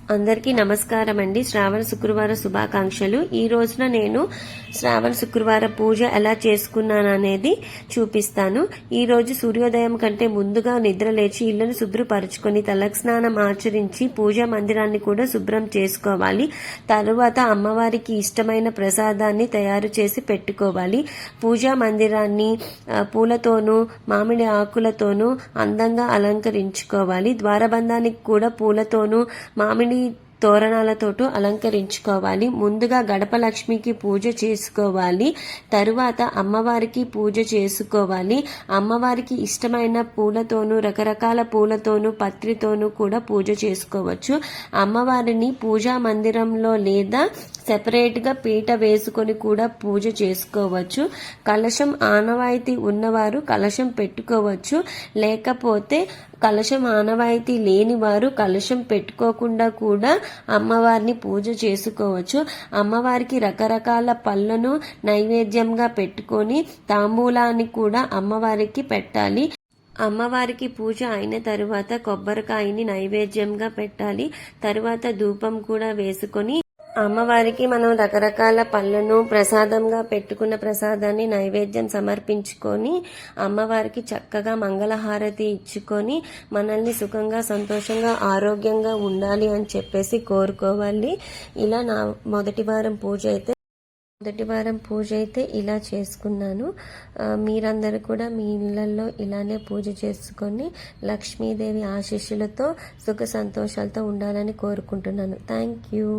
అందరికీ నమస్కారం అండి. శ్రావణ శుక్రవార శుభాకాంక్షలు. ఈ రోజున నేను శ్రావణ శుక్రవార పూజ ఎలా చేసుకున్నాను అనేది చూపిస్తాను. ఈ రోజు సూర్యోదయం కంటే ముందుగా నిద్ర లేచి ఇళ్లను శుభ్రపరుచుకొని తలకు స్నానం ఆచరించి పూజా మందిరాన్ని కూడా శుభ్రం చేసుకోవాలి. తరువాత అమ్మవారికి ఇష్టమైన ప్రసాదాన్ని తయారు చేసి పెట్టుకోవాలి. పూజా మందిరాన్ని పూలతోనూ మామిడి ఆకులతోనూ అందంగా అలంకరించుకోవాలి. ద్వారబంధానికి కూడా పూలతోనూ మామిడి తోరణాలతోటూ అలంకరించుకోవాలి. ముందుగా గడప లక్ష్మికి పూజ చేసుకోవాలి. తరువాత అమ్మవారికి పూజ చేసుకోవాలి. అమ్మవారికి ఇష్టమైన పూలతోనూ రకరకాల పూలతోనూ పత్రితోనూ కూడా పూజ చేసుకోవచ్చు. అమ్మవారిని పూజా మందిరంలో లేదా సెపరేట్గా పీట వేసుకొని కూడా పూజ చేసుకోవచ్చు. కలశం ఆనవాయితీ ఉన్నవారు కలశం పెట్టుకోవచ్చు. లేకపోతే కలశం ఆనవాయితీ లేని వారు కలశం పెట్టుకోకుండా కూడా అమ్మవారిని పూజ చేసుకోవచ్చు. అమ్మవారికి రకరకాల పళ్ళను నైవేద్యంగా పెట్టుకొని తాంబూలాన్ని కూడా అమ్మవారికి పెట్టాలి. అమ్మవారికి పూజ అయిన తరువాత కొబ్బరికాయని నైవేద్యంగా పెట్టాలి. తరువాత ధూపం కూడా వేసుకొని అమ్మవారికి మనం రకరకాల పళ్ళను ప్రసాదంగా పెట్టుకున్న ప్రసాదాన్ని నైవేద్యం సమర్పించుకొని అమ్మవారికి చక్కగా మంగళహారతి ఇచ్చుకొని మనల్ని సుఖంగా సంతోషంగా ఆరోగ్యంగా ఉండాలి అని చెప్పేసి కోరుకోవాలి. ఇలా నా మొదటి వారం పూజ అయితే ఇలా చేసుకున్నాను. మీరందరూ కూడా మీ ఇళ్లలో ఇలానే పూజ చేసుకొని లక్ష్మీదేవి ఆశీస్సులతో సుఖ సంతోషాలతో ఉండాలని కోరుకుంటున్నాను. Thank you.